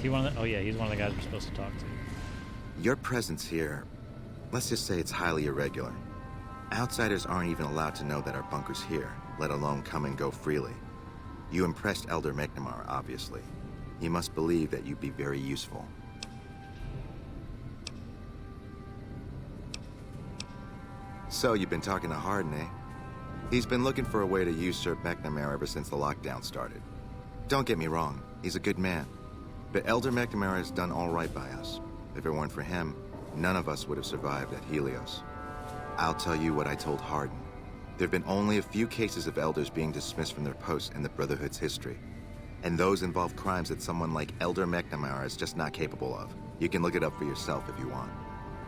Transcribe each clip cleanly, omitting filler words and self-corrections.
he one of the... Oh, yeah, he's one of the guys we're supposed to talk to. Your presence here, let's just say it's highly irregular. Outsiders aren't even allowed to know that our bunker's here, let alone come and go freely. You impressed Elder McNamara, obviously. He must believe that you'd be very useful. So, you've been talking to Hardin, eh? He's been looking for a way to usurp McNamara ever since the lockdown started. Don't get me wrong, he's a good man. But Elder McNamara has done all right by us. If it weren't for him, none of us would have survived at Helios. I'll tell you what I told Hardin. There have been only a few cases of elders being dismissed from their posts in the Brotherhood's history. And those involve crimes that someone like Elder McNamara is just not capable of. You can look it up for yourself if you want.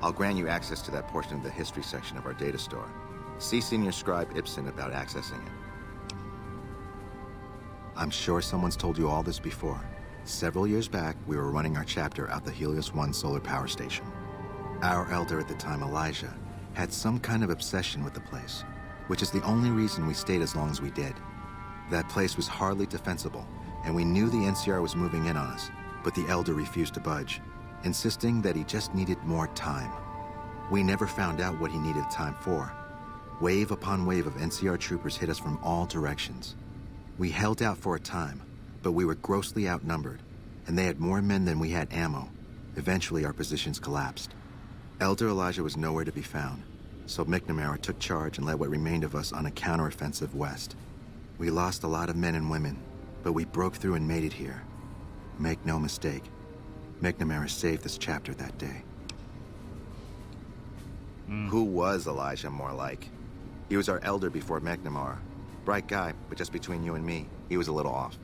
I'll grant you access to that portion of the history section of our data store. See Senior Scribe Ibsen about accessing it. I'm sure someone's told you all this before. Several years back, we were running our chapter out the Helios 1 solar power station. Our elder at the time, Elijah, had some kind of obsession with the place, which is the only reason we stayed as long as we did. That place was hardly defensible, and we knew the NCR was moving in on us, but the elder refused to budge, insisting that he just needed more time. We never found out what he needed time for. Wave upon wave of NCR troopers hit us from all directions. We held out for a time, but we were grossly outnumbered, and they had more men than we had ammo. Eventually, our positions collapsed. Elder Elijah was nowhere to be found, so McNamara took charge and led what remained of us on a counteroffensive west. We lost a lot of men and women, but we broke through and made it here. Make no mistake, McNamara saved this chapter that day. Who was Elijah, more like? He was our elder before McNamara. Bright guy, but just between you and me, he was a little off.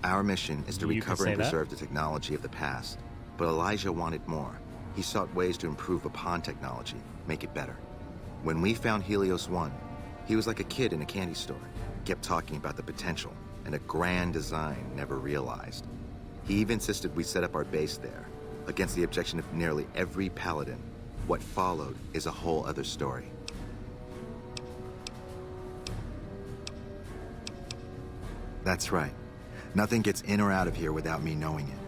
Our mission is to recover and preserve the technology of the past, but Elijah wanted more. He sought ways to improve upon technology, make it better. When we found Helios 1, he was like a kid in a candy store, kept talking about the potential and a grand design never realized. He even insisted we set up our base there, against the objection of nearly every paladin. What followed is a whole other story. That's right. Nothing gets in or out of here without me knowing it.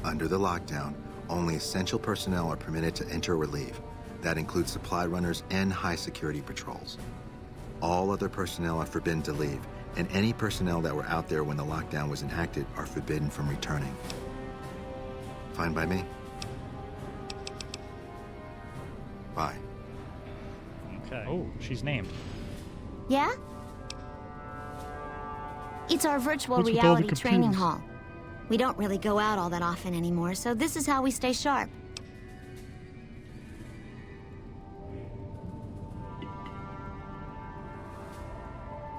Under the lockdown, only essential personnel are permitted to enter or leave. That includes supply runners and high-security patrols. All other personnel are forbidden to leave, and any personnel that were out there when the lockdown was enacted are forbidden from returning. Fine by me? Bye. Okay. Oh, she's named. Yeah? It's our virtual What's with all the reality training computers? hall. We don't really go out all that often anymore, so this is how we stay sharp.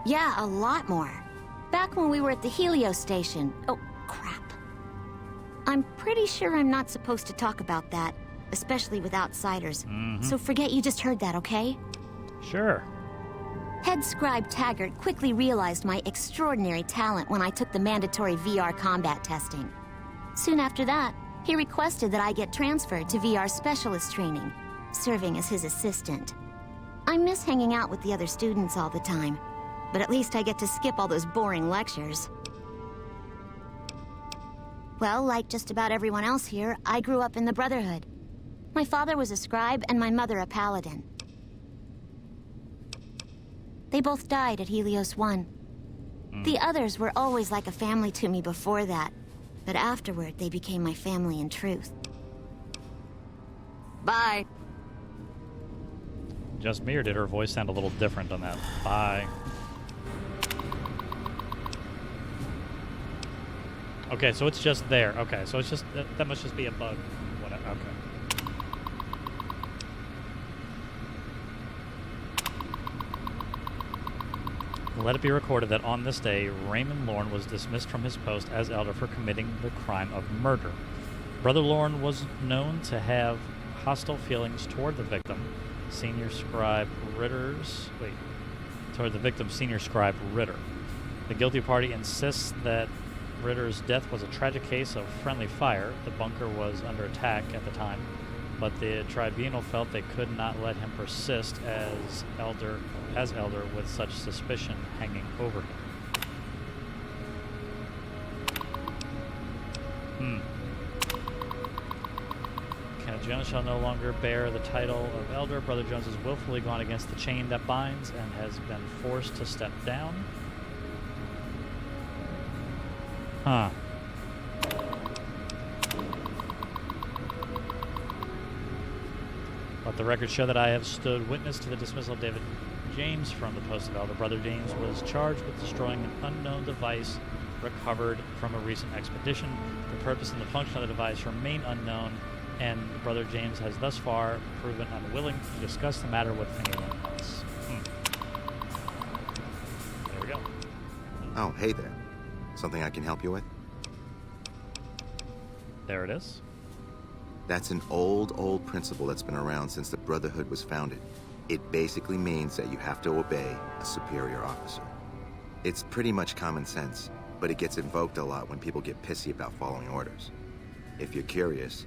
Yeah, a lot more. Back when we were at the Helios station. Oh, crap. I'm pretty sure I'm not supposed to talk about that, especially with outsiders. So forget you just heard that, okay? Sure. Head Scribe Taggart quickly realized my extraordinary talent when I took the mandatory VR combat testing. Soon after that, he requested that I get transferred to VR specialist training, serving as his assistant. I miss hanging out with the other students all the time, but at least I get to skip all those boring lectures. Well, like just about everyone else here, I grew up in the Brotherhood. My father was a scribe and my mother a paladin. They both died at Helios 1. The others were always like a family to me before that, but afterward they became my family in truth. Bye. Just me, or did her voice sound a little different on that? Bye. Okay, so it's just there. Okay, so it's just, that must just be a bug. Whatever. Okay. Let it be recorded that on this day, Raymond Lorne was dismissed from his post as elder for committing the crime of murder. Brother Lorne was known to have hostile feelings toward the victim, Senior Scribe Ritter's... toward the victim, Senior Scribe Ritter. The guilty party insists that Ritter's death was a tragic case of friendly fire. The bunker was under attack at the time, but the tribunal felt they could not let him persist as elder with such suspicion hanging over him. Jones shall no longer bear the title of elder. Brother Jones has willfully gone against the chain that binds and has been forced to step down. Huh. Let the record show that I have stood witness to the dismissal of David James from the post of elder. Brother James was charged with destroying an unknown device recovered from a recent expedition. The purpose and the function of the device remain unknown, and Brother James has thus far proven unwilling to discuss the matter with anyone else. There we go. Oh, hey there. Something I can help you with? There it is. That's an old principle that's been around since the Brotherhood was founded. It basically means that you have to obey a superior officer. It's pretty much common sense, but it gets invoked a lot when people get pissy about following orders. If you're curious,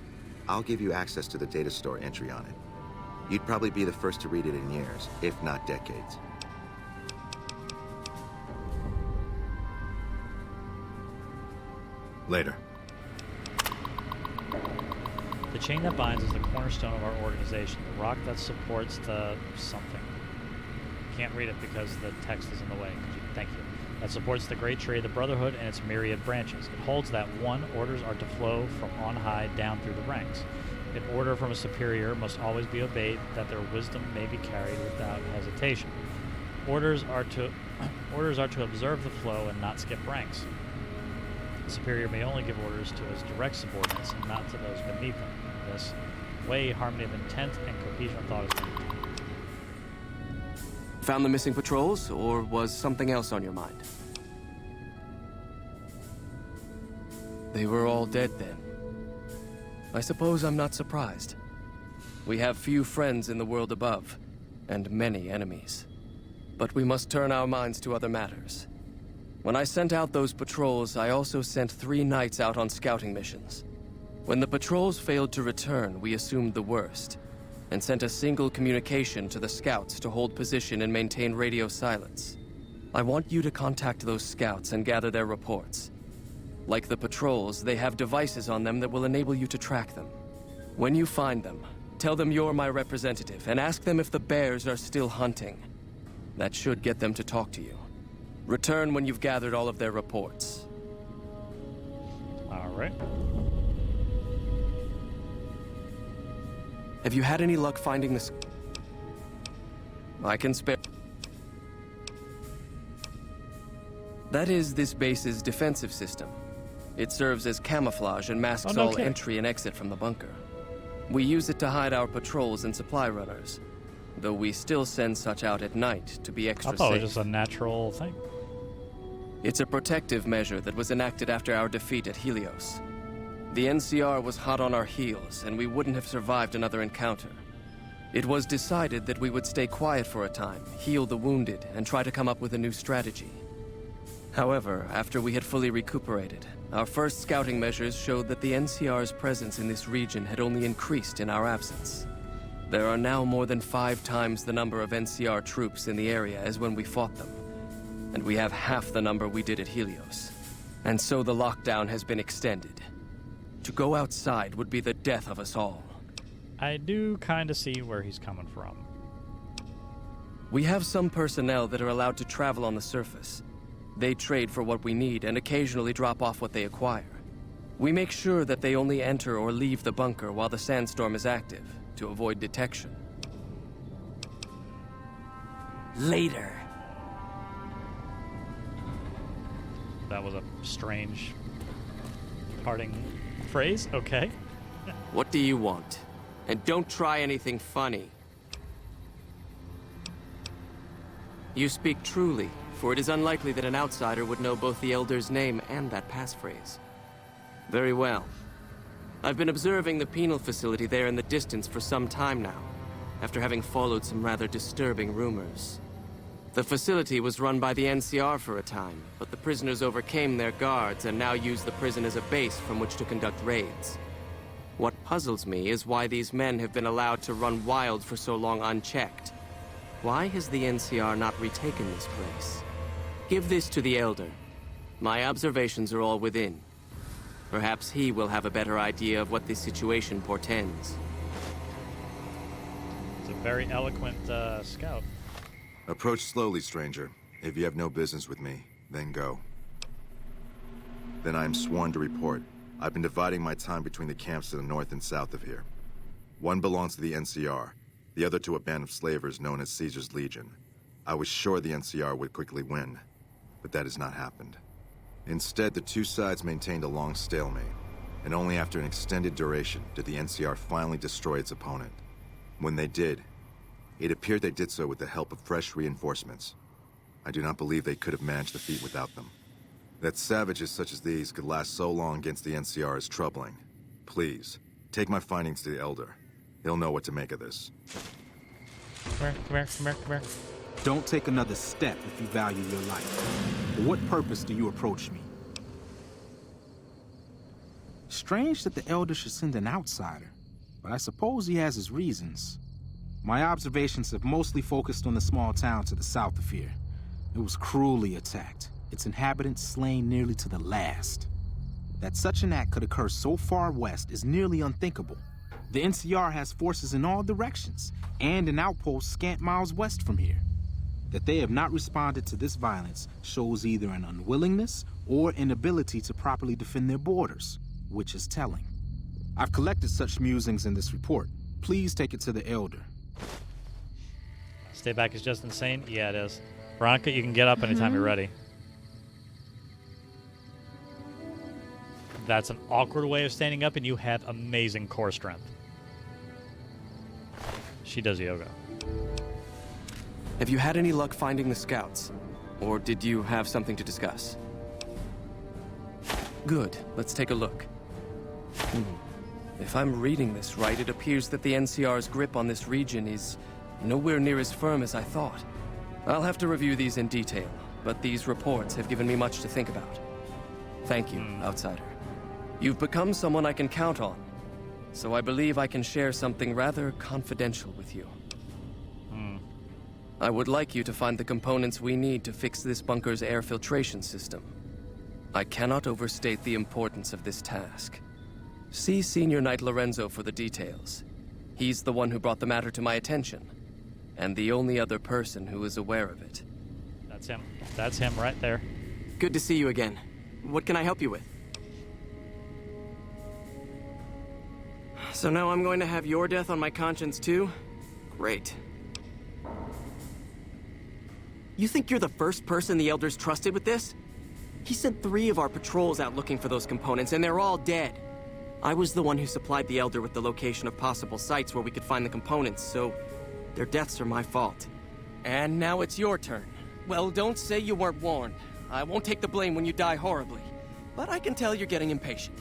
I'll give you access to the data store entry on it. You'd probably be the first to read it in years, if not decades. Later. The chain that binds is the cornerstone of our organization, the rock that supports the something. Can't read it because the text is in the way. Thank you. That supports the great tree of the Brotherhood and its myriad branches. It holds that one, orders are to flow from on high down through the ranks. An order from a superior must always be obeyed, that their wisdom may be carried without hesitation. Orders are to observe the flow and not skip ranks. The superior may only give orders to his direct subordinates and not to those beneath him. In this way, harmony of intent and cohesion of thought is maintained. Found the missing patrols, or was something else on your mind? They were all dead then. I suppose I'm not surprised. We have few friends in the world above, and many enemies. But we must turn our minds to other matters. When I sent out those patrols, I also sent 3 knights out on scouting missions. When the patrols failed to return, we assumed the worst, and sent a single communication to the scouts to hold position and maintain radio silence. I want you to contact those scouts and gather their reports. Like the patrols, they have devices on them that will enable you to track them. When you find them, tell them you're my representative and ask them if the bears are still hunting. That should get them to talk to you. Return when you've gathered all of their reports. All right. Have you had any luck finding this? I can spare. That is this base's defensive system. It serves as camouflage and masks all entry and exit from the bunker. We use it to hide our patrols and supply runners, though we still send such out at night to be extra safe. I thought it was just a natural thing. It's a protective measure that was enacted after our defeat at Helios. The NCR was hot on our heels, and we wouldn't have survived another encounter. It was decided that we would stay quiet for a time, heal the wounded, and try to come up with a new strategy. However, after we had fully recuperated, our first scouting measures showed that the NCR's presence in this region had only increased in our absence. There are now more than 5 times the number of NCR troops in the area as when we fought them, and we have half the number we did at Helios. And so the lockdown has been extended. To go outside would be the death of us all. I do kind of see where he's coming from. We have some personnel that are allowed to travel on the surface. They trade for what we need and occasionally drop off what they acquire. We make sure that they only enter or leave the bunker while the sandstorm is active, to avoid detection. Later. That was a strange parting phrase. Okay. What do you want? And don't try anything funny. You speak truly, for it is unlikely that an outsider would know both the Elder's name and that passphrase. Very well. I've been observing the penal facility there in the distance for some time now, after having followed some rather disturbing rumors. The facility was run by the NCR for a time, but the prisoners overcame their guards and now use the prison as a base from which to conduct raids. What puzzles me is why these men have been allowed to run wild for so long unchecked. Why has the NCR not retaken this place? Give this to the Elder. My observations are all within. Perhaps he will have a better idea of what this situation portends. very eloquent scout. Approach slowly, stranger. If you have no business with me, then go. Then I am sworn to report. I've been dividing my time between the camps to the north and south of here. One belongs to the NCR, the other to a band of slavers known as Caesar's Legion. I was sure the NCR would quickly win, but that has not happened. Instead, the two sides maintained a long stalemate, and only after an extended duration did the NCR finally destroy its opponent. When they did, it appeared they did so with the help of fresh reinforcements. I do not believe they could have managed the feat without them. That savages such as these could last so long against the NCR is troubling. Please, take my findings to the Elder. He'll know what to make of this. Come here. Don't take another step if you value your life. For what purpose do you approach me? Strange that the Elder should send an outsider, but I suppose he has his reasons. My observations have mostly focused on the small town to the south of here. It was cruelly attacked, its inhabitants slain nearly to the last. That such an act could occur so far west is nearly unthinkable. The NCR has forces in all directions, and an outpost scant miles west from here. That they have not responded to this violence shows either an unwillingness or inability to properly defend their borders, which is telling. I've collected such musings in this report. Please take it to the Elder. Stay back is just insane? Yeah, it is. Veronica, you can get up anytime you're ready. That's an awkward way of standing up, and you have amazing core strength. She does yoga. Have you had any luck finding the scouts? Or did you have something to discuss? Good. Let's take a look. If I'm reading this right, it appears that the NCR's grip on this region is nowhere near as firm as I thought. I'll have to review these in detail, but these reports have given me much to think about. Thank you, Outsider. You've become someone I can count on, so I believe I can share something rather confidential with you. I would like you to find the components we need to fix this bunker's air filtration system. I cannot overstate the importance of this task. See Senior Knight Lorenzo for the details. He's the one who brought the matter to my attention, and the only other person who is aware of it. That's him. That's him right there. Good to see you again. What can I help you with? So now I'm going to have your death on my conscience too? Great. You think you're the first person the Elders trusted with this? He sent 3 of our patrols out looking for those components, and they're all dead. I was the one who supplied the Elder with the location of possible sites where we could find the components, so their deaths are my fault. And now it's your turn. Well, don't say you weren't warned. I won't take the blame when you die horribly. But I can tell you're getting impatient.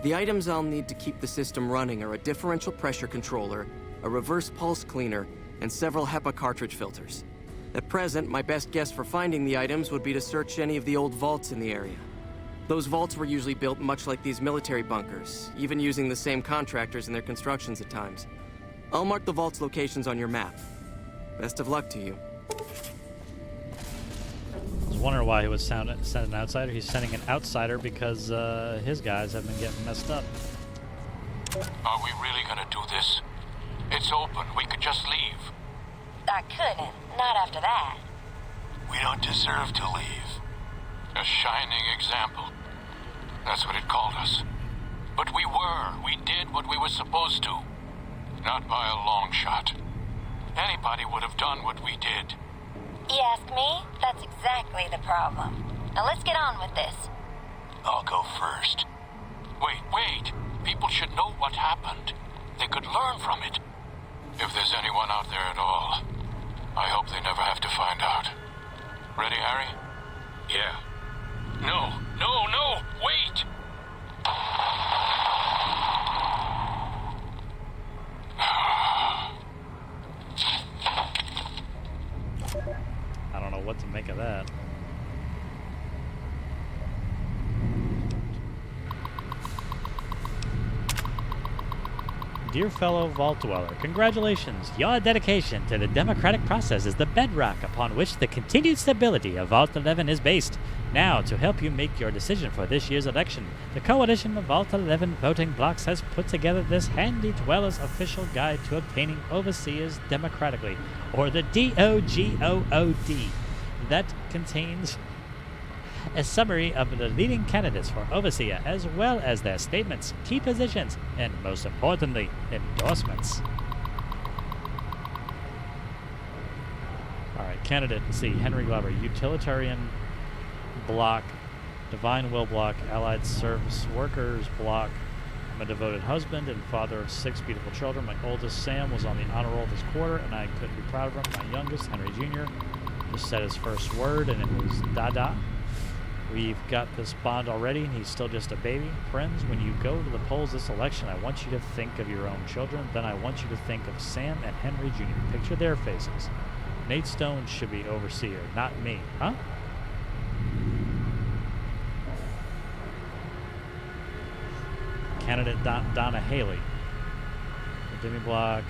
The items I'll need to keep the system running are a differential pressure controller, a reverse pulse cleaner, and several HEPA cartridge filters. At present, my best guess for finding the items would be to search any of the old vaults in the area. Those vaults were usually built much like these military bunkers, even using the same contractors in their constructions at times. I'll mark the vault's locations on your map. Best of luck to you. I was wondering why he would send an outsider. He's sending an outsider because his guys have been getting messed up. Are we really gonna do this? It's open. We could just leave. I couldn't. Not after that. We don't deserve to leave. A shining example. That's what it called us. But we were. We did what we were supposed to. Not by a long shot. Anybody would have done what we did. You ask me? That's exactly the problem. Now let's get on with this. I'll go first. Wait. People should know what happened. They could learn from it. If there's anyone out there at all, I hope they never have to find out. Ready, Harry? Yeah. No, wait! I don't know what to make of that. dear fellow Vault Dweller, congratulations. Your dedication to the democratic process is the bedrock upon which the continued stability of Vault 11 is based. Now, to help you make your decision for this year's election, the Coalition of Vault 11 voting blocks has put together this handy Dweller's official guide to obtaining overseers democratically, or the DOGOOD. That contains a summary of the leading candidates for overseer, as well as their statements, key positions, and most importantly, endorsements. Alright, candidate C, Henry Glover, utilitarian block, divine will block, allied service workers block. I'm a devoted husband and father of 6 beautiful children. My oldest, Sam, was on the honor roll this quarter, and I couldn't be proud of him. My youngest, Henry Jr., just said his first word, and it was Dada. We've got this bond already, and he's still just a baby. Friends, when you go to the polls this election, I want you to think of your own children. Then I want you to think of Sam and Henry Jr. Picture their faces. Nate Stone should be overseer, not me. Huh? Candidate Donna Haley. Jimmy Block.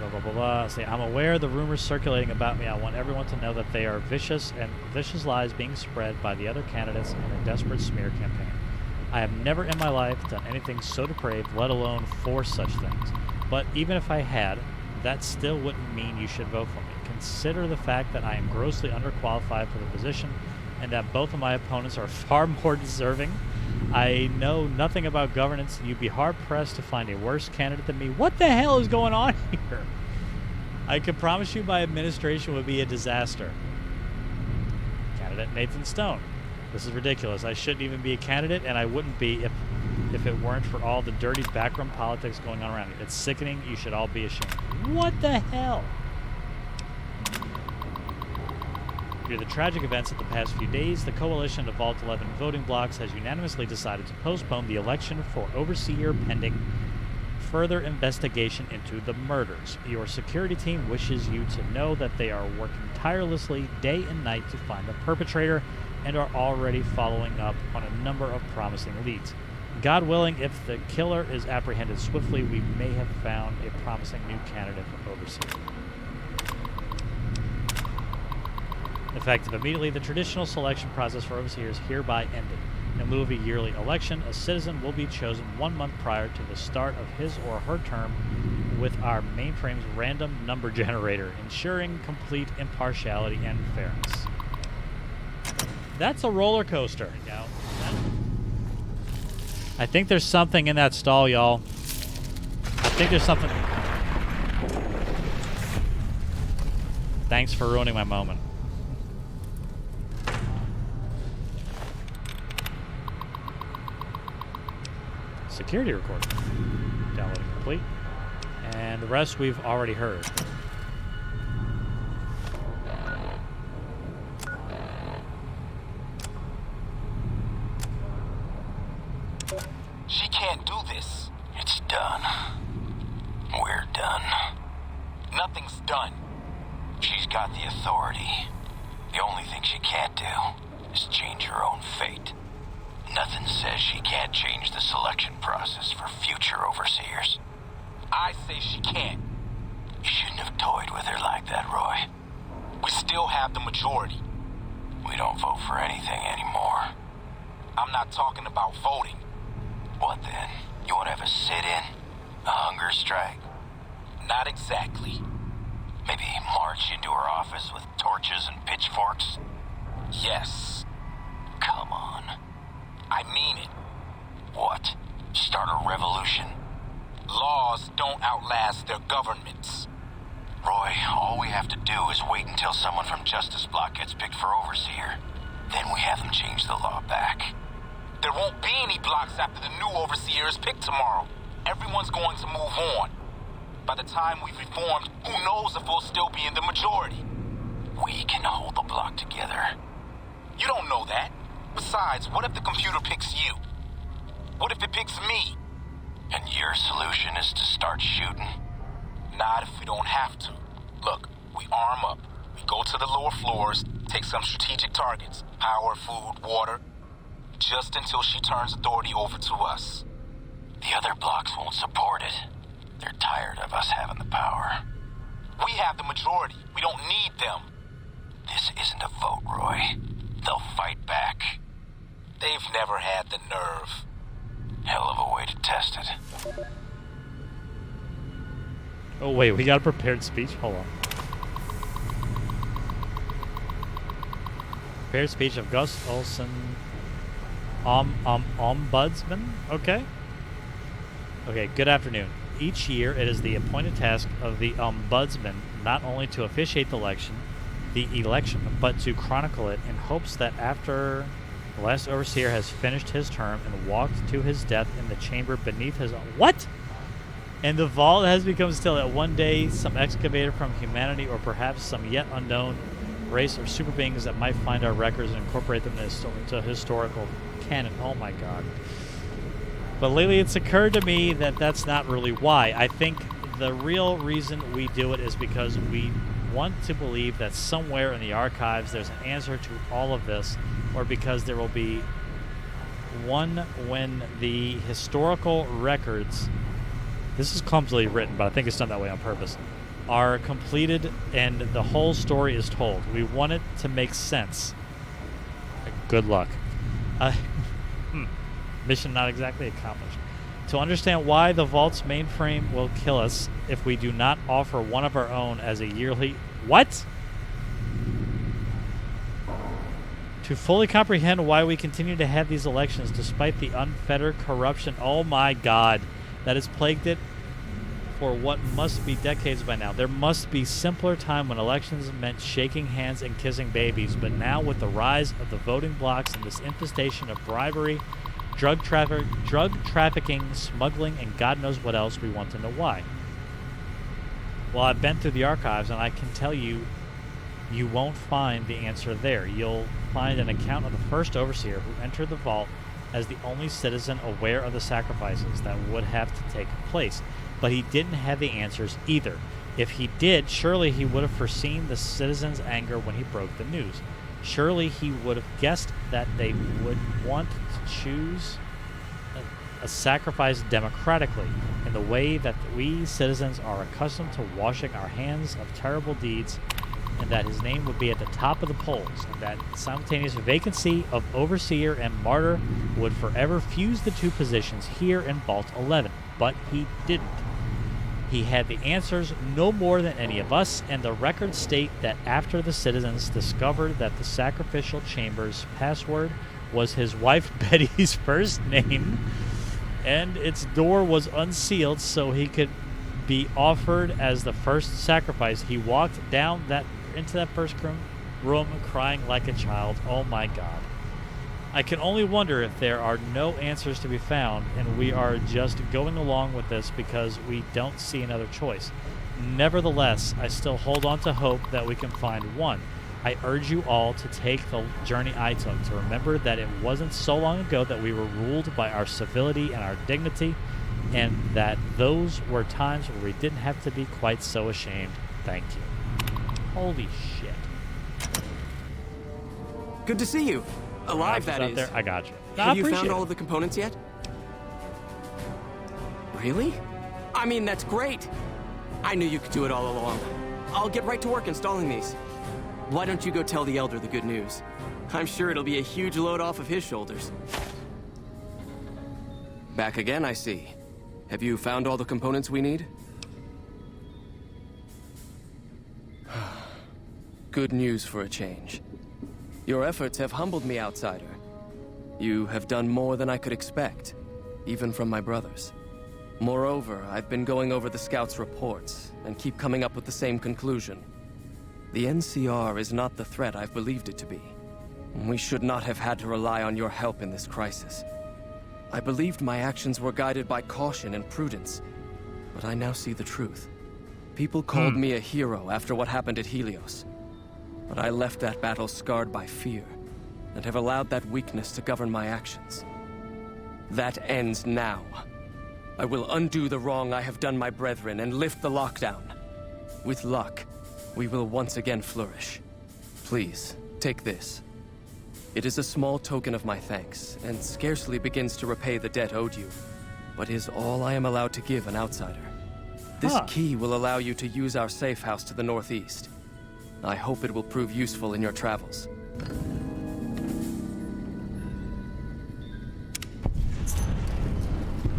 Blah, blah, blah, blah. Say, I'm aware of the rumors circulating about me. I want everyone to know that they are vicious lies being spread by the other candidates in a desperate smear campaign. I have never in my life done anything so depraved, let alone for such things. But even if I had, that still wouldn't mean you should vote for me. Consider the fact that I am grossly underqualified for the position and that both of my opponents are far more deserving. I know nothing about governance, and you'd be hard-pressed to find a worse candidate than me. What the hell is going on here? I can promise you my administration would be a disaster. Candidate Nathan Stone. This is ridiculous. I shouldn't even be a candidate, and I wouldn't be if it weren't for all the dirty backroom politics going on around here. It's sickening. You should all be ashamed. What the hell? Due to the tragic events of the past few days, the Coalition of Vault 11 voting blocks has unanimously decided to postpone the election for overseer pending further investigation into the murders. Your security team wishes you to know that they are working tirelessly day and night to find the perpetrator and are already following up on a number of promising leads. God willing, if the killer is apprehended swiftly, we may have found a promising new candidate for overseer. Effective immediately, the traditional selection process for overseers hereby ended. In lieu of a yearly election, a citizen will be chosen 1 month prior to the start of his or her term with our mainframe's random number generator, ensuring complete impartiality and fairness. That's a roller coaster. I think there's something in that stall, y'all. I think there's something. Thanks for ruining my moment. Security recording. Downloading complete. And the rest we've already heard. She can't do this. It's done. We're done. Nothing's done. She's got the authority. The only thing she can't do is change her own fate. Nothing says she can't change the selection process for future overseers. I say she can't. You shouldn't have toyed with her like that, Roy. We still have the majority. We don't vote for anything anymore. I'm not talking about voting. What then? You want to have a sit-in? A hunger strike? Not exactly. Maybe march into her office with torches and pitchforks? Yes. Come on. I mean it. What? Start a revolution? Laws don't outlast their governments. Roy, all we have to do is wait until someone from Justice Block gets picked for overseer. Then we have them change the law back. There won't be any blocks after the new overseer is picked tomorrow. Everyone's going to move on. By the time we've reformed, who knows if we'll still be in the majority? We can hold the block together. You don't know that. Besides, what if the computer picks you? What if it picks me? And your solution is to start shooting? Not if we don't have to. Look, we arm up. We go to the lower floors, take some strategic targets. Power, food, water. Just until she turns authority over to us. The other blocks won't support it. They're tired of us having the power. We have the majority. We don't need them. This isn't a vote, Roy. They'll fight back. They've never had the nerve. Hell of a way to test it. Oh, wait, we got a prepared speech? Hold on. Prepared speech of Gus Olson, Ombudsman? Okay. Okay, good afternoon. Each year, it is the appointed task of the Ombudsman not only to officiate the election, but to chronicle it in hopes that after the last overseer has finished his term and walked to his death in the chamber beneath his... What? And the vault has become still, that one day some excavator from humanity, or perhaps some yet unknown race of super beings that might find our records and incorporate them into historical canon. Oh my god. But lately it's occurred to me that that's not really why. I think the real reason we do it is because we want to believe that somewhere in the archives there's an answer to all of this, or because there will be one when the historical records, this is clumsily written, but I think it's done that way on purpose, are completed and the whole story is told. We want it to make sense. Good luck. Mission not exactly accomplished. To understand why the vault's mainframe will kill us if we do not offer one of our own as a yearly... What? To fully comprehend why we continue to have these elections despite the unfettered corruption, oh my god, that has plagued it for what must be decades by now. There must be simpler time when elections meant shaking hands and kissing babies, but now with the rise of the voting blocks and this infestation of bribery, drug trafficking, smuggling, and God knows what else, we want to know why. Well, I've been through the archives, and I can tell you, you won't find the answer there. You'll find an account of the first overseer who entered the vault as the only citizen aware of the sacrifices that would have to take place. But he didn't have the answers either. If he did, surely he would have foreseen the citizens' anger when he broke the news. Surely he would have guessed that they would want to choose a sacrifice democratically, in the way that we citizens are accustomed to washing our hands of terrible deeds, and that his name would be at the top of the polls, and that simultaneous vacancy of overseer and martyr would forever fuse the two positions here in Vault 11. But he didn't. He had the answers no more than any of us, and the records state that after the citizens discovered that the sacrificial chamber's password was his wife Betty's first name, and its door was unsealed so he could be offered as the first sacrifice, he walked down into that first room crying like a child. Oh my god. I can only wonder if there are no answers to be found, and we are just going along with this because we don't see another choice. Nevertheless, I still hold on to hope that we can find one. I urge you all to take the journey I took, to remember that it wasn't so long ago that we were ruled by our civility and our dignity, and that those were times where we didn't have to be quite so ashamed. Thank you. Holy shit. Good to see you. Alive, that is. There. I got you. Have you found all of the components yet? Really? I mean, that's great. I knew you could do it all along. I'll get right to work installing these. Why don't you go tell the Elder the good news? I'm sure it'll be a huge load off of his shoulders. Back again, I see. Have you found all the components we need? Good news for a change. Your efforts have humbled me, outsider. You have done more than I could expect, even from my brothers. Moreover, I've been going over the scouts' reports, and keep coming up with the same conclusion. The NCR is not the threat I've believed it to be. We should not have had to rely on your help in this crisis. I believed my actions were guided by caution and prudence, but I now see the truth. People called me a hero after what happened at Helios. But I left that battle scarred by fear, and have allowed that weakness to govern my actions. That ends now. I will undo the wrong I have done my brethren and lift the lockdown. With luck, we will once again flourish. Please, take this. It is a small token of my thanks, and scarcely begins to repay the debt owed you, but is all I am allowed to give an outsider. This key will allow you to use our safe house to the northeast. I hope it will prove useful in your travels.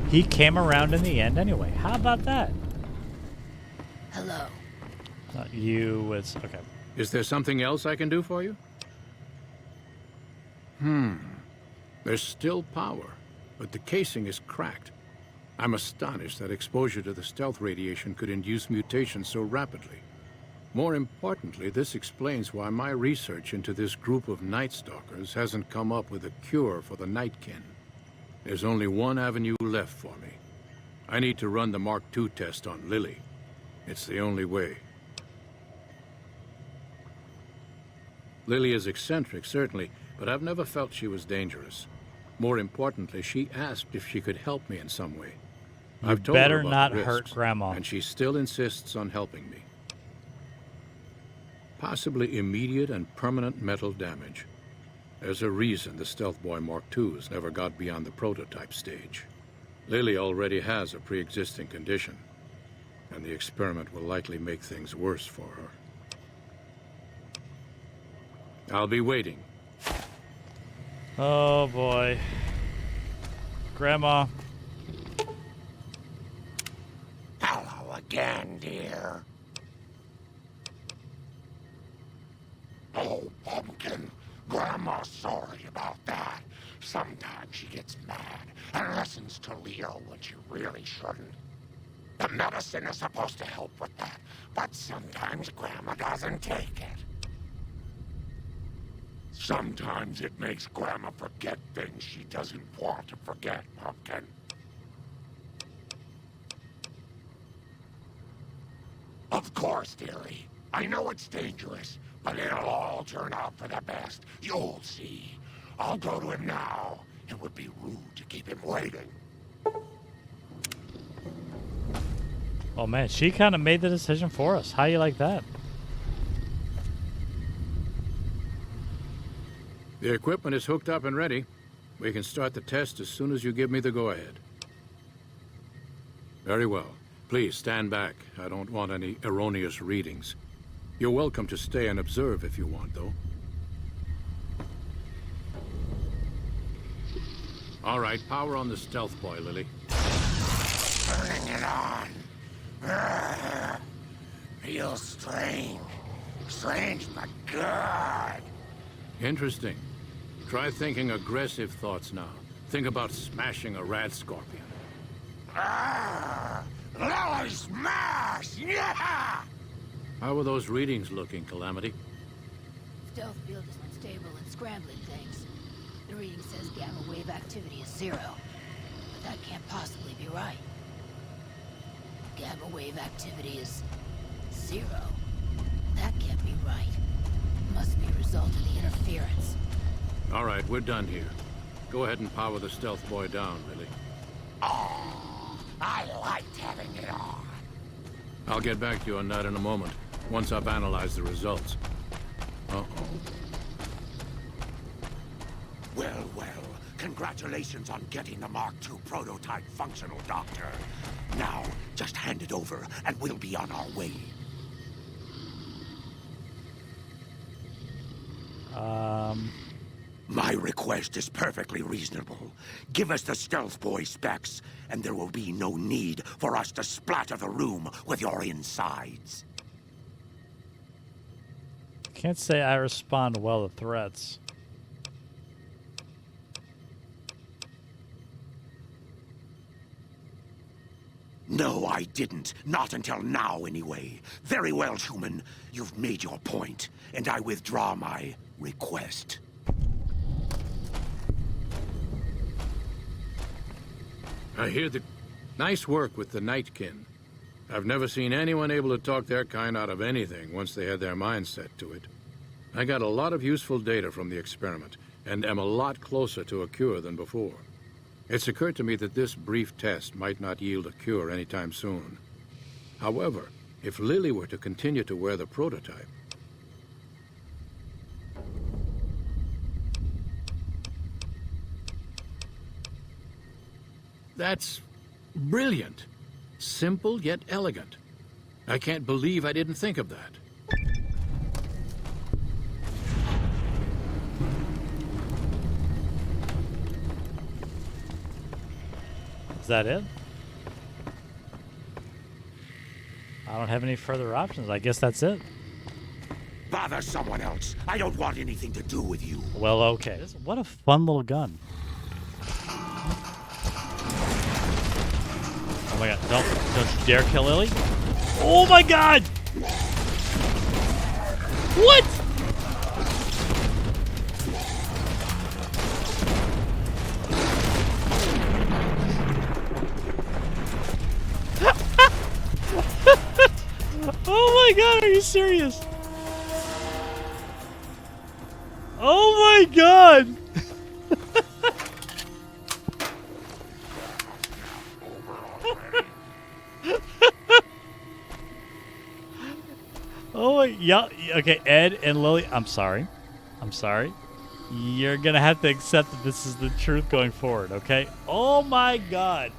He came around in the end anyway. How about that? Hello. You, it's okay. Is there something else I can do for you? There's still power, but the casing is cracked. I'm astonished that exposure to the stealth radiation could induce mutations so rapidly. More importantly, this explains why my research into this group of Night Stalkers hasn't come up with a cure for the Nightkin. There's only one avenue left for me. I need to run the Mark II test on Lily. It's the only way. Lily is eccentric, certainly, but I've never felt she was dangerous. More importantly, she asked if she could help me in some way. I've told her better about not the hurt risks, Grandma. and she still insists on helping me. Possibly immediate and permanent metal damage. There's a reason the Stealth Boy Mark IIs never got beyond the prototype stage. Lily already has a pre-existing condition, and the experiment will likely make things worse for her. I'll be waiting. Oh boy. Grandma. Hello again, dear. Oh, Pumpkin. Grandma's sorry about that. Sometimes she gets mad and listens to Leo when she really shouldn't. The medicine is supposed to help with that, but sometimes Grandma doesn't take it. Sometimes it makes Grandma forget things she doesn't want to forget, Pumpkin. Of course, dearie. I know it's dangerous, but it'll all turn out for the best. You'll see. I'll go to him now. It would be rude to keep him waiting. Oh man, she kind of made the decision for us. How you like that? The equipment is hooked up and ready. We can start the test as soon as you give me the go-ahead. Very well. Please stand back. I don't want any erroneous readings. You're welcome to stay and observe if you want, though. All right, power on the Stealth Boy, Lily. Turning it on. Feels strange. Strange but good. Interesting. Try thinking aggressive thoughts now. Think about smashing a rad scorpion. Lily smash! Yeah! How are those readings looking, Calamity? Stealth field is unstable and scrambling things. The reading says gamma wave activity is 0. But that can't possibly be right. Gamma wave activity is 0. That can't be right. Must be a result of the interference. All right, we're done here. Go ahead and power the Stealth Boy down, Lily. Oh, I liked having it on. I'll get back to you on that in a moment, once I've analyzed the results. Uh-oh. Well, well, congratulations on getting the Mark II prototype functional, Doctor. Now, just hand it over, and we'll be on our way. My request is perfectly reasonable. Give us the Stealth Boy specs, and there will be no need for us to splatter the room with your insides. Can't say I respond well to threats. No, I didn't. Not until now, anyway. Very well, human. You've made your point, and I withdraw my request. I hear the... Nice work with the Nightkin. I've never seen anyone able to talk their kind out of anything once they had their mind set to it. I got a lot of useful data from the experiment, and am a lot closer to a cure than before. It's occurred to me that this brief test might not yield a cure anytime soon. However, if Lily were to continue to wear the prototype... That's brilliant. Simple yet elegant. I can't believe I didn't think of that. Is that it? I don't have any further options. I guess that's it. Bother someone else. I don't want anything to do with you. Well, okay. What a fun little gun. Oh my god, don't you dare kill Lily. Oh my god! What? Oh my god, are you serious? Oh my god! Oh my, yeah, okay, Ed and Lily, I'm sorry. I'm sorry. You're gonna have to accept that this is the truth going forward, okay? Oh my god.